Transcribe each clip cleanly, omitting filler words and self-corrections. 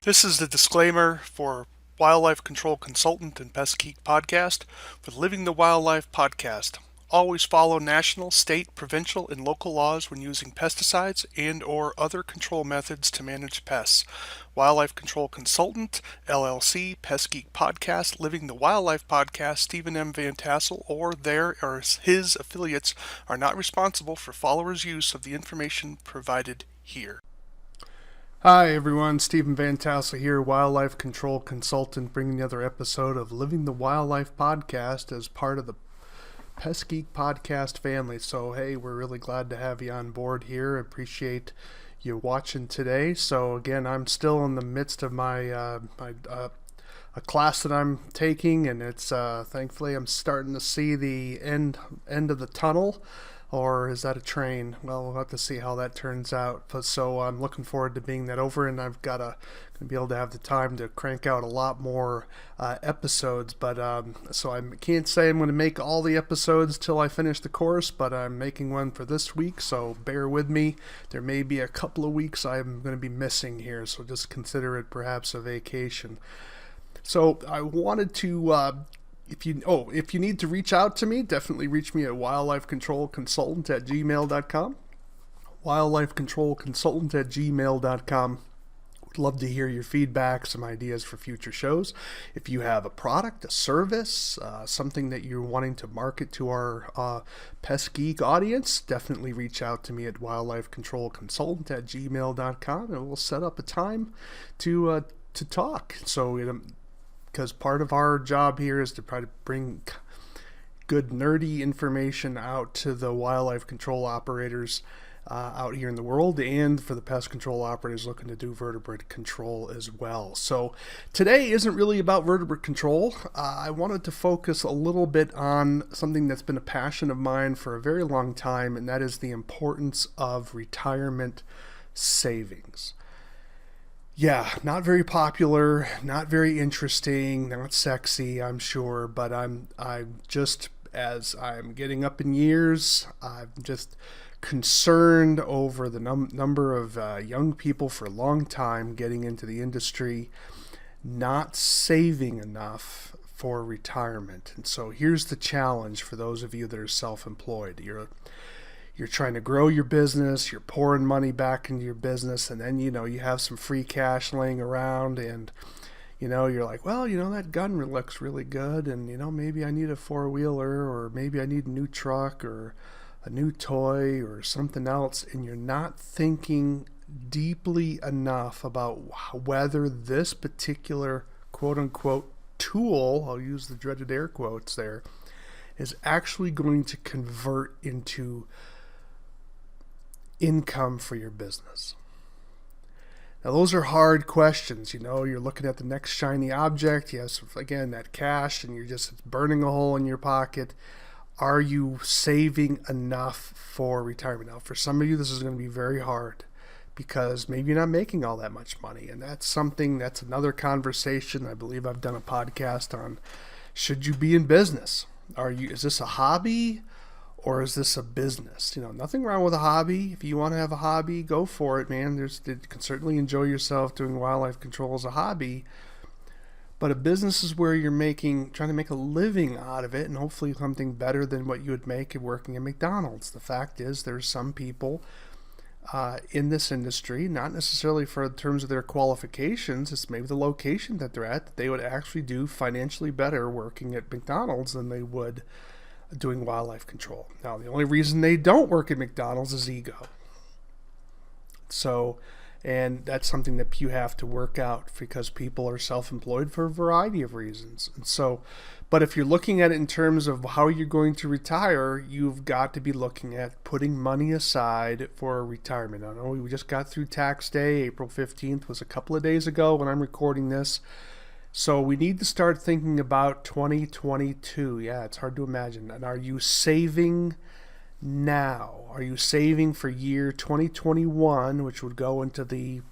This is the disclaimer for Wildlife Control Consultant and Pest Geek Podcast for the Living the Wildlife podcast. Always follow national, state, provincial, and local laws when using pesticides and/or other control methods to manage pests. Wildlife Control Consultant, LLC, Pest Geek Podcast, Living the Wildlife Podcast, Stephen M. Vantassel, or their or his affiliates are not responsible for followers' use of the information provided here. Hi everyone, Stephen Vantassel here, Wildlife Control Consultant, bringing another episode of Living the Wildlife Podcast as part of the Pest Geek Podcast family. So hey, we're really glad to have you on board here. Appreciate you watching today. So again, I'm still in the midst of my a class that I'm taking, and it's thankfully I'm starting to see the end of the tunnel. Or is that a train? Well, we'll have to see how that turns out. But so I'm looking forward to being that over, and I've got to be able to have the time to crank out a lot more episodes. But so I can't say I'm going to make all the episodes till I finish the course, but I'm making one for this week. So bear with me. There may be a couple of weeks I'm going to be missing here, so just consider it perhaps a vacation. So I wanted to. If you need to reach out to me, definitely reach me at wildlifecontrolconsultant@gmail.com. Wildlifecontrolconsultant@gmail.com. Would love to hear your feedback, some ideas for future shows. If you have a product, a service, something that you're wanting to market to our Pest Geek audience, definitely reach out to me at wildlifecontrolconsultant@gmail.com, and we'll set up a time to talk. So because part of our job here is to try to bring good nerdy information out to the wildlife control operators out here in the world, and for the pest control operators looking to do vertebrate control as well. So today isn't really about vertebrate control. I wanted to focus a little bit on something that's been a passion of mine for a very long time, and that is the importance of retirement savings. Yeah, not very popular, not very interesting, not sexy, I'm sure, but I'm just, as I'm getting up in years, I'm just concerned over the number of young people for a long time getting into the industry, not saving enough for retirement. And so here's the challenge for those of you that are self-employed. You're trying to grow your business, you're pouring money back into your business, and then, you have some free cash laying around, and, you're like, well, that gun looks really good, and, maybe I need a four-wheeler, or maybe I need a new truck, or a new toy, or something else, and you're not thinking deeply enough about whether this particular quote-unquote tool, I'll use the dreaded air quotes there, is actually going to convert into income for your business. Now, those are hard questions. You're looking at the next shiny object. Yes, again, that cash, and you're just burning a hole in your pocket. Are you saving enough for retirement? Now, for some of you, this is going to be very hard because maybe you're not making all that much money. And that's another conversation. I believe I've done a podcast on, should you be in business? Is this a hobby? Or is this a business? Nothing wrong with a hobby. If you want to have a hobby, go for it, man. You can certainly enjoy yourself doing wildlife control as a hobby. But a business is where you're trying to make a living out of it, and hopefully something better than what you would make working at McDonald's. The fact is, there's some people in this industry, not necessarily for in terms of their qualifications, it's maybe the location that they're at, that they would actually do financially better working at McDonald's than they would doing wildlife control. Now, the only reason they don't work at McDonald's is ego. So, and that's something that you have to work out because people are self-employed for a variety of reasons. And so, but if you're looking at it in terms of how you're going to retire, you've got to be looking at putting money aside for retirement. I know we just got through tax day. April 15th was a couple of days ago when I'm recording this. So we need to start thinking about 2022. Yeah, it's hard to imagine. And are you saving now? Are you saving for year 2021, which would go into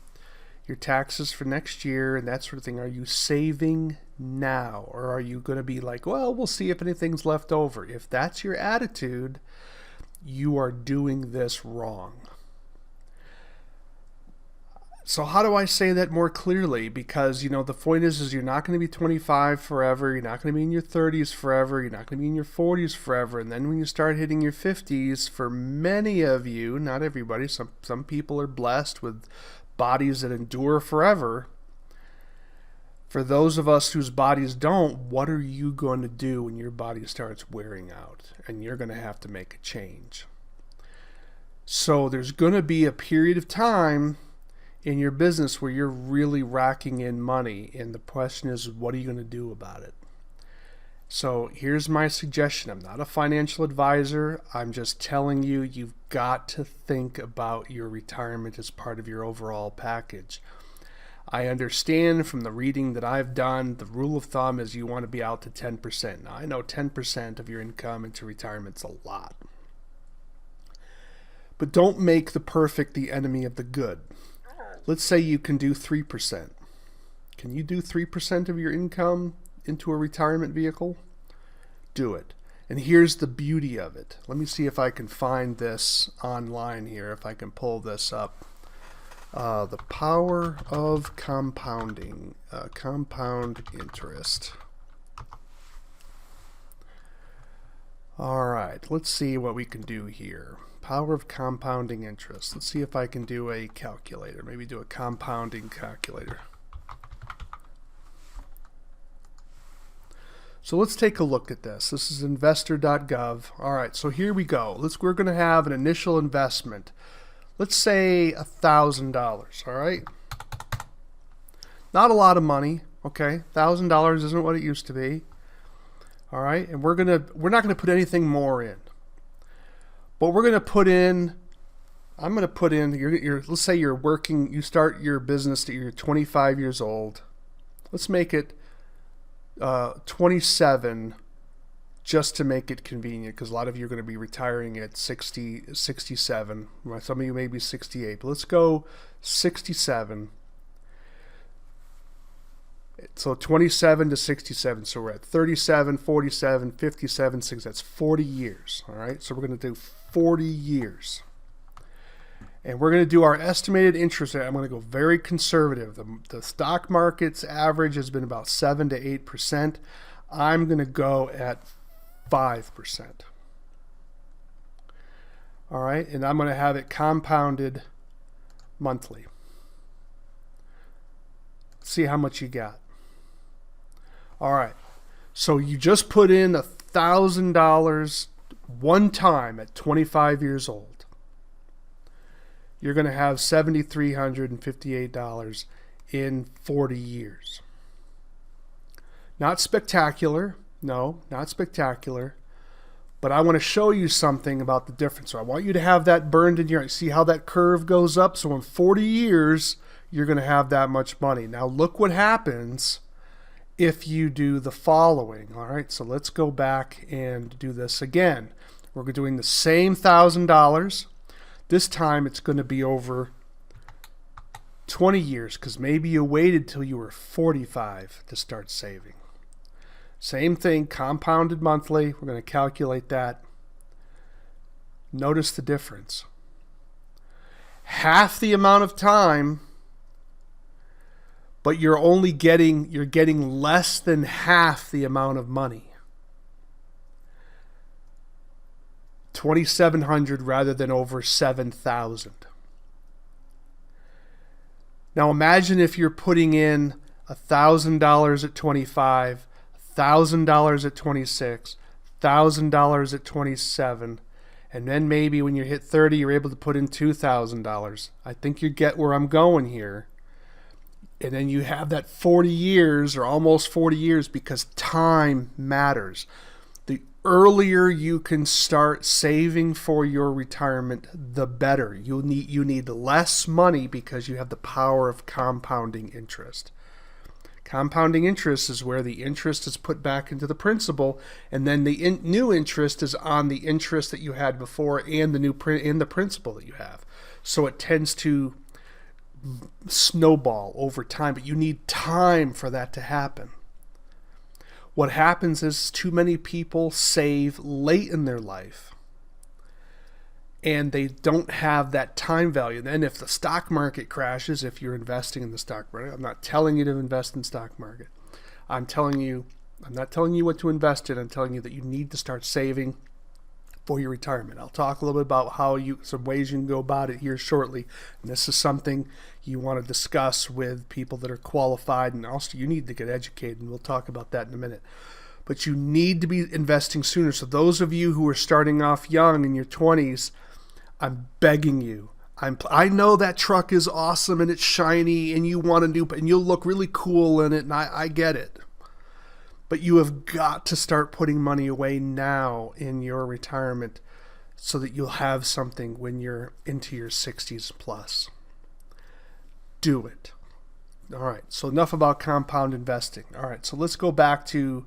your taxes for next year and that sort of thing? Are you saving now? Or are you going to be like, well, we'll see if anything's left over? If that's your attitude, you are doing this wrong. So how do I say that more clearly? Because, the point is you're not going to be 25 forever. You're not going to be in your 30s forever. You're not going to be in your 40s forever. And then when you start hitting your 50s, for many of you, not everybody, some people are blessed with bodies that endure forever. For those of us whose bodies don't, what are you going to do when your body starts wearing out? And you're going to have to make a change. So there's going to be a period of time in your business where you're really racking in money, and the question is, what are you going to do about it? So here's my suggestion. I'm not a financial advisor. I'm just telling you, you've got to think about your retirement as part of your overall package. I understand from the reading that I've done, the rule of thumb is you want to be out to 10%. Now, I know 10% of your income into retirement's a lot. But don't make the perfect the enemy of the good. Let's say you can do 3%. Can you do 3% of your income into a retirement vehicle? Do it. And here's the beauty of it. Let me see if I can find this online here, if I can pull this up. The power of compounding, compound interest. All right, let's see what we can do here. Power of compounding interest. Let's see if I can do a calculator. Maybe do a compounding calculator. So let's take a look at this. This is investor.gov. All right, so here we go. We're going to have an initial investment. Let's say $1,000. All right. Not a lot of money. Okay, $1,000 isn't what it used to be. All right, and we're not gonna put anything more in. But we're going to put in, I'm going to put in, let's say you're working, you start your business that you're 25 years old. Let's make it 27 just to make it convenient, because a lot of you are going to be retiring at 60, 67. Some of you may be 68, but let's go 67. So 27 to 67. So we're at 37, 47, 57, 6. That's 40 years. All right. So we're going to do 40 years. And we're going to do our estimated interest rate. I'm going to go very conservative. The stock market's average has been about 7 to 8%. I'm going to go at 5%. All right. And I'm going to have it compounded monthly. See how much you got. All right, so you just put in $1,000 one time at 25 years old. You're going to have $7,358 in 40 years. Not spectacular. No, not spectacular. But I want to show you something about the difference. So I want you to have that burned in your, see how that curve goes up? So in 40 years, you're going to have that much money. Now look what happens if you do the following. All right, so let's go back and do this again. We're doing the same $1,000. This time it's going to be over 20 years, because maybe you waited till you were 45 to start saving. Same thing, compounded monthly. We're going to calculate that. Notice the difference. Half the amount of time, but you're getting less than half the amount of money. $2,700 rather than over $7,000. Now imagine if you're putting in $1,000 at 25, $1,000 at 26, $1,000 at 27, and then maybe when you hit 30, you're able to put in $2,000. I think you get where I'm going here. And then you have that 40 years or almost 40 years, because time matters. The earlier you can start saving for your retirement, the better. You need less money because you have the power of compounding interest. Compounding interest is where the interest is put back into the principal, and then the new interest is on the interest that you had before and the principal that you have. So it tends to snowball over time, but you need time for that to happen. What happens is too many people save late in their life, and they don't have that time value. Then if the stock market crashes, if you're investing in the stock market, I'm not telling you to invest in stock market. I'm not telling you what to invest in. I'm telling you that you need to start saving for your retirement. I'll talk a little bit about some ways you can go about it here shortly. And this is something you want to discuss with people that are qualified, and also you need to get educated, and we'll talk about that in a minute. But you need to be investing sooner. So those of you who are starting off young in your 20s, I'm begging you. I know that truck is awesome and it's shiny and you want to do, and you'll look really cool in it, and I get it. But you have got to start putting money away now in your retirement so that you'll have something when you're into your 60s plus. Do it. All right, so enough about compound investing. All right, so let's go back to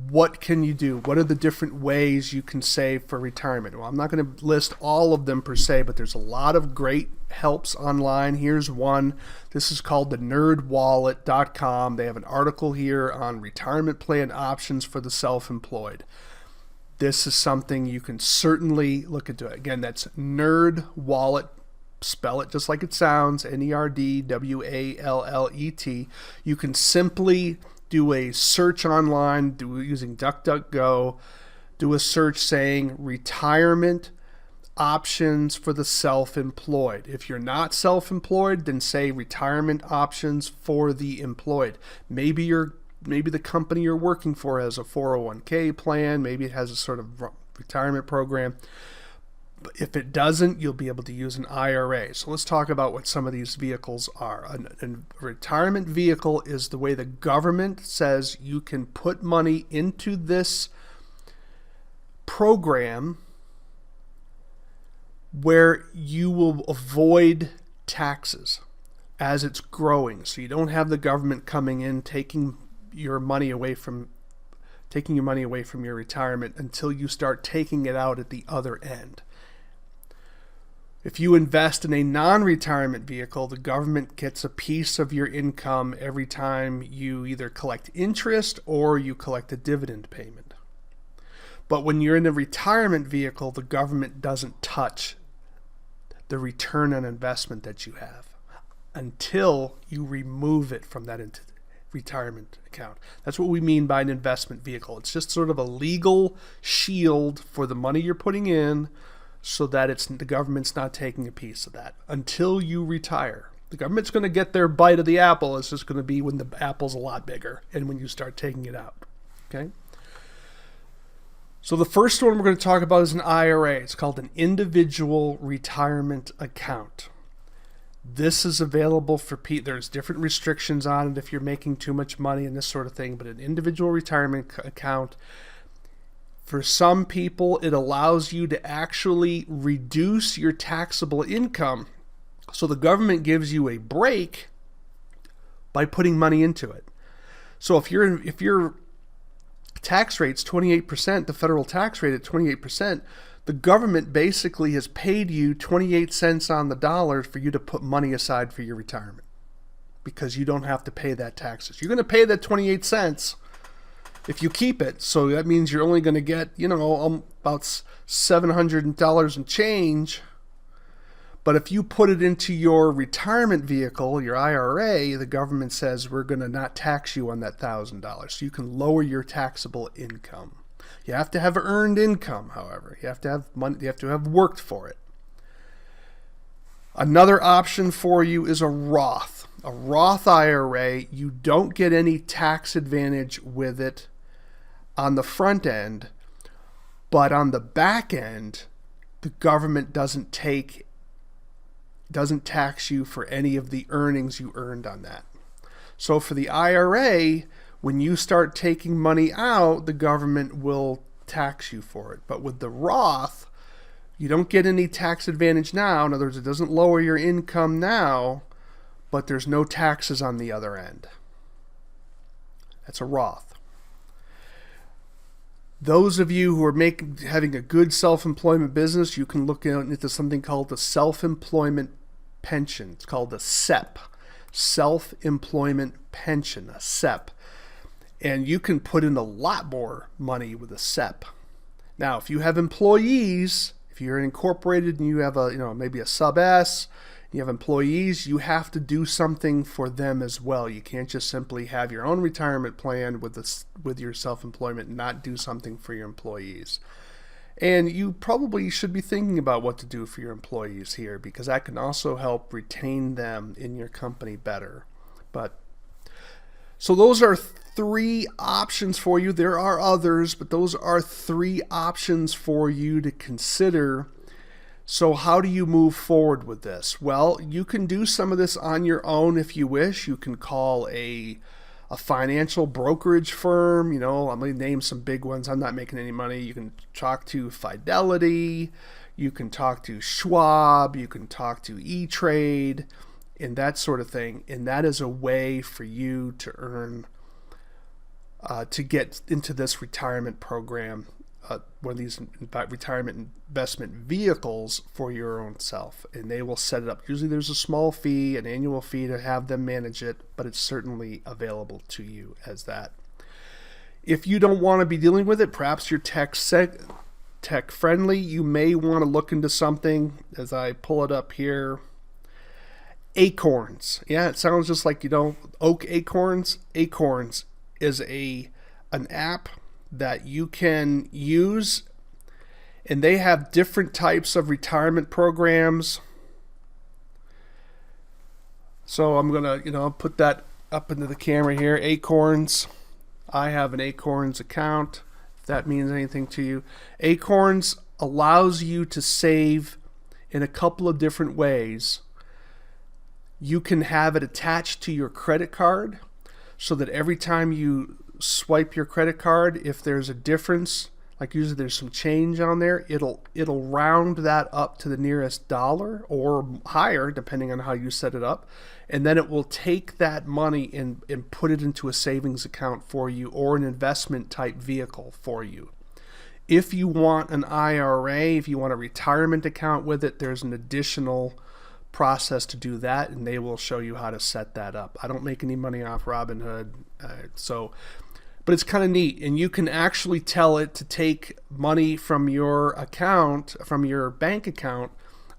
what can you do? What are the different ways you can save for retirement? Well, I'm not going to list all of them per se, but there's a lot of great helps online. Here's one. This is called the nerdwallet.com. They have an article here on retirement plan options for the self-employed. This is something you can certainly look into. Again, that's NerdWallet. Spell it just like it sounds, NERDWALLET. You can simply do a search online, using DuckDuckGo, do a search saying retirement options for the self-employed. If you're not self-employed, then say retirement options for the employed. Maybe the company you're working for has a 401k plan, maybe it has a sort of retirement program. But if it doesn't, you'll be able to use an IRA. So let's talk about what some of these vehicles are. A retirement vehicle is the way the government says you can put money into this program where you will avoid taxes as it's growing. So you don't have the government coming in taking your money away from your retirement until you start taking it out at the other end. If you invest in a non-retirement vehicle, the government gets a piece of your income every time you either collect interest or you collect a dividend payment. But when you're in a retirement vehicle, the government doesn't touch the return on investment that you have until you remove it from that retirement account. That's what we mean by an investment vehicle. It's just sort of a legal shield for the money you're putting in, so that the government's not taking a piece of that until you retire. The government's going to get their bite of the apple. It's just going to be when the apple's a lot bigger and when you start taking it out. Okay? So the first one we're going to talk about is an IRA. It's called an individual retirement account. This is available for there's different restrictions on it if you're making too much money and this sort of thing, but an individual retirement account, for some people, it allows you to actually reduce your taxable income. So the government gives you a break by putting money into it. So if your tax rate's 28%, the federal tax rate at 28%, the government basically has paid you 28 cents on the dollar for you to put money aside for your retirement, because you don't have to pay that taxes. You're going to pay that 28 cents if you keep it. So that means you're only going to get, about $700 and change. But if you put it into your retirement vehicle, your IRA, the government says we're going to not tax you on that $1,000. So you can lower your taxable income. You have to have earned income, however. You have to have money. You have to have worked for it. Another option for you is a Roth. A Roth IRA, you don't get any tax advantage with it on the front end, but on the back end, the government doesn't tax you for any of the earnings you earned on that. So for the IRA, when you start taking money out, the government will tax you for it. But with the Roth, you don't get any tax advantage now. In other words, it doesn't lower your income now, but there's no taxes on the other end. That's a Roth. Those of you who are having a good self-employment business, you can look into something called the self-employment pension. It's called a SEP, self-employment pension, a SEP. And you can put in a lot more money with a SEP. Now, if you have employees, if If you're incorporated and you have maybe a sub S, you have employees, you have to do something for them as well. You can't just simply have your own retirement plan with your self-employment and not do something for your employees. And you probably should be thinking about what to do for your employees here, because that can also help retain them in your company better. So those are 3 options for you. There are others, but those are 3 options for you to consider. So how do you move forward with this? Well, you can do some of this on your own if you wish. You can call a financial brokerage firm. I'm going to name some big ones. I'm not making any money. You can talk to Fidelity. You can talk to Schwab. You can talk to E-Trade and that sort of thing. And that is a way for you to earn, to get into this retirement program, one of these retirement investment vehicles for your own self, and they will set it up. Usually there's a small fee, an annual fee to have them manage it, but it's certainly available to you as that. If you don't want to be dealing with it, perhaps you're tech friendly, you may want to look into something, as I pull it up here. Acorns. Yeah, it sounds just like, oak acorns. Acorns is an app that you can use, and they have different types of retirement programs. So I'm gonna put that up into the camera here. Acorns. I have an Acorns account, if that means anything to you. Acorns allows you to save in a couple of different ways. You can have it attached to your credit card, so that every time you swipe your credit card, if there's a difference, like usually there's some change on there, it'll round that up to the nearest dollar or higher, depending on how you set it up, and then it will take that money and put it into a savings account for you, or an investment type vehicle for you. If you want an IRA, if you want a retirement account with it, there's an additional process to do that, and they will show you how to set that up. I don't make any money off Robinhood, but it's kind of neat, and you can actually tell it to take money from your account, from your bank account,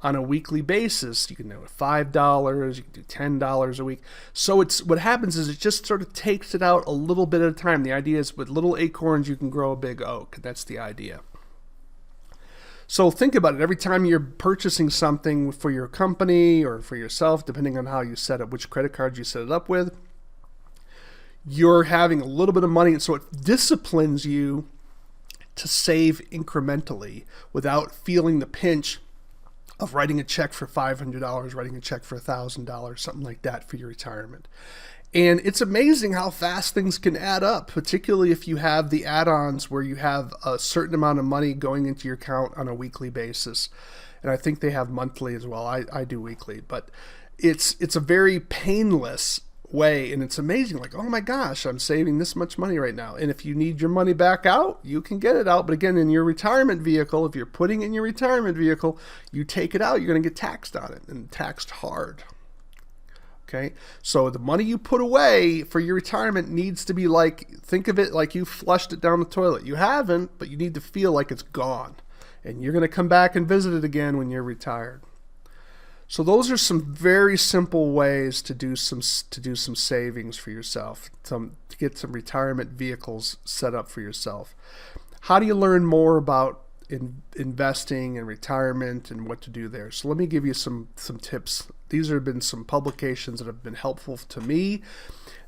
on a weekly basis. You can do $5, you can do $10 a week. So what happens is it just sort of takes it out a little bit at a time. The idea is with little acorns you can grow a big oak. That's the idea. So think about it. Every time you're purchasing something for your company or for yourself, depending on how you set up, which credit card you set it up with, you're having a little bit of money, and so it disciplines you to save incrementally without feeling the pinch of writing a check for $500, writing a check for $1,000, something like that for your retirement. And it's amazing how fast things can add up, particularly if you have the add-ons where you have a certain amount of money going into your account on a weekly basis. And I think they have monthly as well. I do weekly, but it's a very painless way, and it's amazing, like, oh my gosh, I'm saving this much money right now. And if you need your money back out, you can get it out. But again, in your retirement vehicle, if you're putting in your retirement vehicle, you take it out, you're going to get taxed on it, and taxed hard. Okay, so the money you put away for your retirement needs to be think of it like you flushed it down the toilet. You haven't, but you need to feel like it's gone, and you're going to come back and visit it again when you're retired. So those are some very simple ways to do some savings for yourself, to get some retirement vehicles set up for yourself. How do you learn more about investing and retirement and what to do there? So let me give you some tips. These have been some publications that have been helpful to me.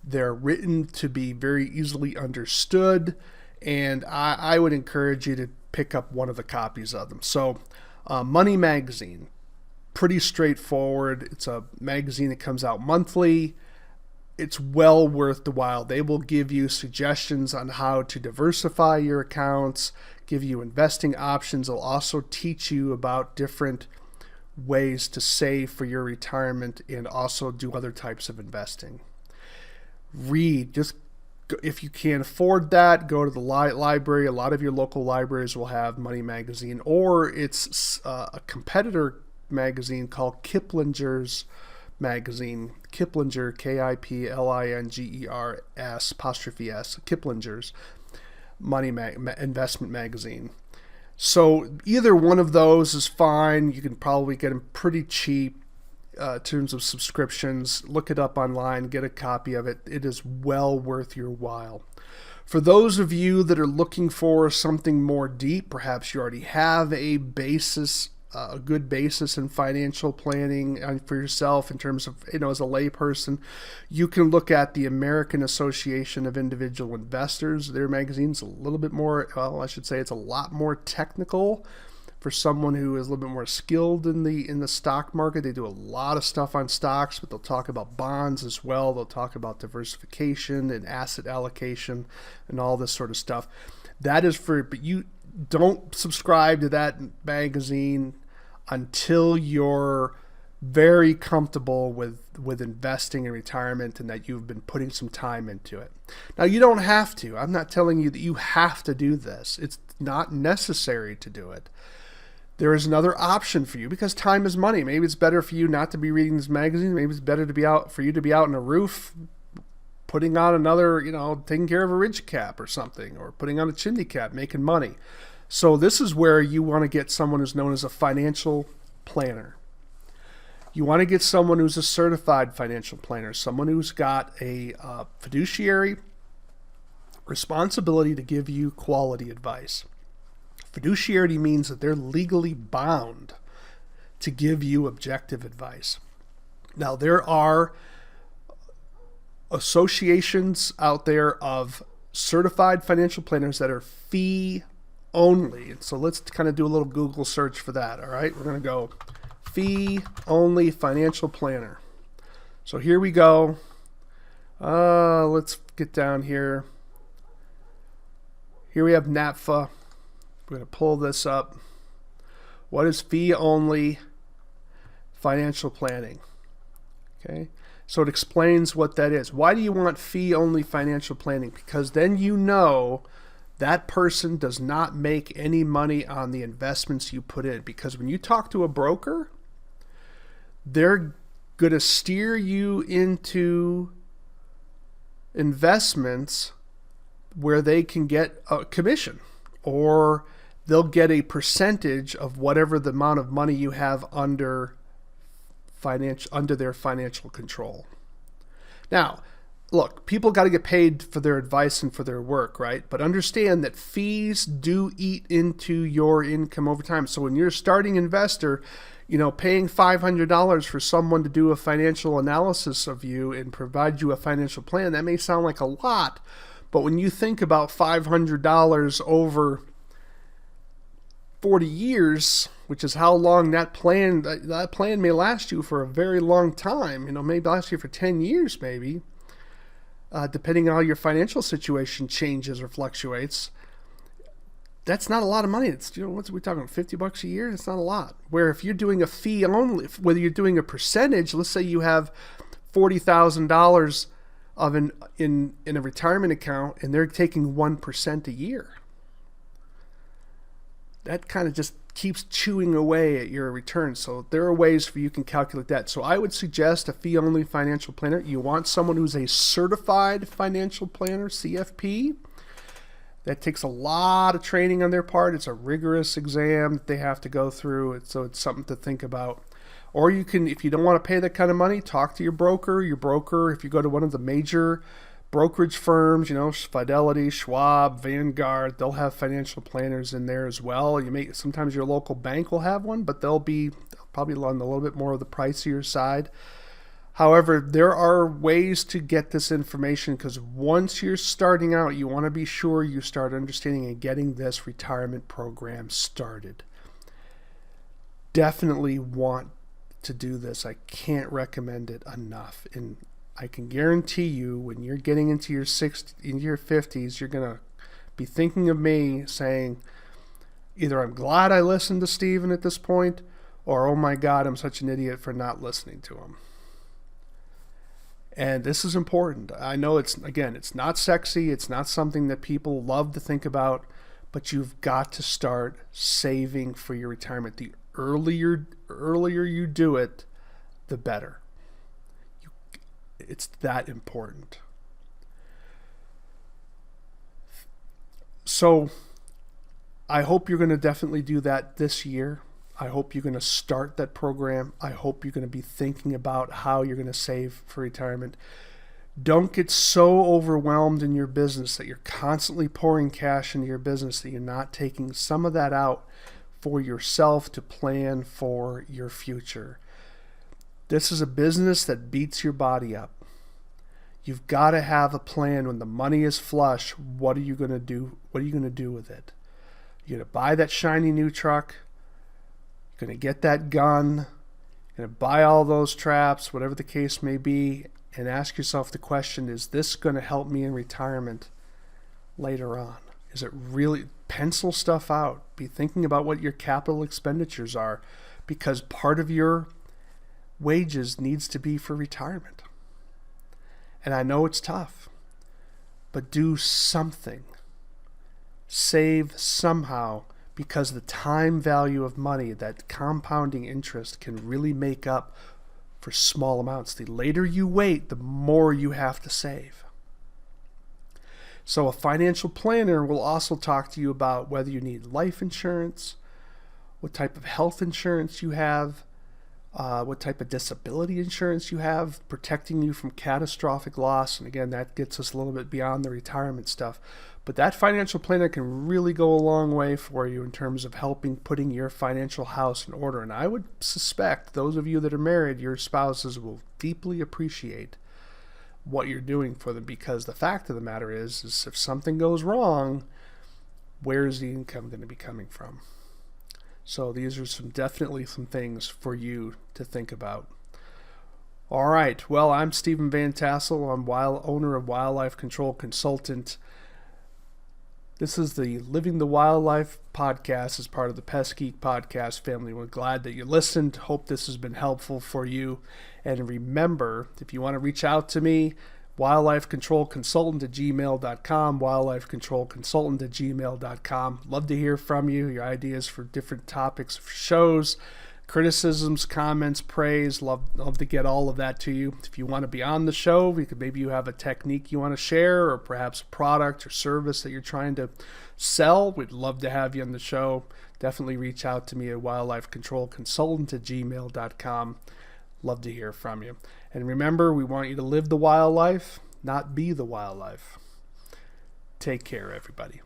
They're written to be very easily understood, and I would encourage you to pick up one of the copies of them. So Money Magazine. Pretty straightforward. It's a magazine that comes out monthly. It's well worth the while. They will give you suggestions on how to diversify your accounts, give you investing options. They'll also teach you about different ways to save for your retirement and also do other types of investing. Read. Just if you can't afford that, go to the library. A lot of your local libraries will have Money Magazine, or it's a competitor magazine called Kiplinger's magazine. Kiplinger, Kiplingers, Kiplinger's investment magazine. So either one of those is fine. You can probably get them pretty cheap in terms of subscriptions. Look it up online, get a copy of it. It is well worth your while. For those of you that are looking for something more deep, perhaps you already have a basis, a good basis in financial planning for yourself in terms of, as a layperson, you can look at the American Association of Individual Investors. Their magazine's a little bit more, well, I should say it's a lot more technical for someone who is a little bit more skilled in the stock market. They do a lot of stuff on stocks, but they'll talk about bonds as well. They'll talk about diversification and asset allocation and all this sort of stuff. That is but you don't subscribe to that magazine until you're very comfortable with investing in retirement and that you've been putting some time into it. Now, you don't have to. I'm not telling you that you have to do this. It's not necessary to do it. There is another option for you because time is money. Maybe it's better for you not to be reading this magazine. Maybe it's better for you to be out on a roof putting on another, taking care of a ridge cap or something, or putting on a chimney cap, making money. So this is where you want to get someone who's known as a financial planner. You want to get someone who's a certified financial planner, someone who's got a fiduciary responsibility to give you quality advice. Fiduciary means that they're legally bound to give you objective advice. Now, there are associations out there of certified financial planners that are fee only. And so let's kind of do a little Google search for that. All right, we're going to go fee only financial planner. So here we go. Let's get down here. Here we have NAPFA. We're going to pull this up. What is fee only financial planning? Okay. So it explains what that is. Why do you want fee only financial planning? Because then that person does not make any money on the investments you put in. Because when you talk to a broker, they're going to steer you into investments where they can get a commission, or they'll get a percentage of whatever the amount of money you have under their financial control. Now, look, people got to get paid for their advice and for their work, right? But understand that fees do eat into your income over time. So when you're a starting investor, paying $500 for someone to do a financial analysis of you and provide you a financial plan, that may sound like a lot, but when you think about $500 over 40 years, which is how long that plan may last you for a very long time, maybe last you for 10 years, maybe, depending on how your financial situation changes or fluctuates. That's not a lot of money. It's, what's we talking, $50 a year? It's not a lot. Where if you're doing a fee only, whether you're doing a percentage, let's say you have $40,000 in a retirement account and they're taking 1% a year. That kind of just keeps chewing away at your return. So there are ways for you can calculate that. So I would suggest a fee-only financial planner. You want someone who's a certified financial planner, CFP. That takes a lot of training on their part. It's a rigorous exam that they have to go through. So it's something to think about. Or you can, if you don't want to pay that kind of money, talk to your broker. Your broker, if you go to one of the major brokerage firms, Fidelity, Schwab, Vanguard, they'll have financial planners in there as well. Sometimes your local bank will have one, but they'll be probably on a little bit more of the pricier side. However, there are ways to get this information because once you're starting out, you want to be sure you start understanding and getting this retirement program started. Definitely want to do this. I can't recommend it enough. And I can guarantee you when you're getting into your 50s, you're going to be thinking of me saying, either I'm glad I listened to Steven at this point, or oh my God, I'm such an idiot for not listening to him. And this is important. I know it's not sexy. It's not something that people love to think about, but you've got to start saving for your retirement. The earlier you do it, the better. It's that important. So I hope you're going to definitely do that this year. I hope you're going to start that program. I hope you're going to be thinking about how you're going to save for retirement. Don't get so overwhelmed in your business that you're constantly pouring cash into your business that you're not taking some of that out for yourself to plan for your future. This is a business that beats your body up. You've got to have a plan when the money is flush. What are you going to do? What are you going to do with it? You're going to buy that shiny new truck. You're going to get that gun. You're going to buy all those traps, whatever the case may be, and ask yourself the question, is this going to help me in retirement later on? Is it really? Pencil stuff out. Be thinking about what your capital expenditures are, because part of your wages needs to be for retirement. And I know it's tough, but do something. Save somehow, because the time value of money, that compounding interest, can really make up for small amounts. The later you wait, the more you have to save. So a financial planner will also talk to you about whether you need life insurance, what type of health insurance you have, what type of disability insurance you have, protecting you from catastrophic loss. And again, that gets us a little bit beyond the retirement stuff. But that financial planner can really go a long way for you in terms of helping putting your financial house in order. And I would suspect those of you that are married, your spouses will deeply appreciate what you're doing for them, because the fact of the matter is if something goes wrong, where is the income going to be coming from? So these are definitely some things for you to think about. All right. Well, I'm Stephen Vantassel. I'm owner of Wildlife Control Consultant. This is the Living the Wildlife podcast as part of the Pest Geek podcast family. We're glad that you listened. Hope this has been helpful for you. And remember, if you want to reach out to me, wildlifecontrolconsultant@gmail.com, wildlifecontrolconsultant@gmail.com. Love to hear from you, your ideas for different topics for shows, criticisms, comments, praise. Love to get all of that to you. If you want to be on the show, maybe you have a technique you want to share, or perhaps a product or service that you're trying to sell. We'd love to have you on the show. Definitely reach out to me at wildlifecontrolconsultant@gmail.com. Love to hear from you. And remember, we want you to live the wildlife, not be the wildlife. Take care, everybody.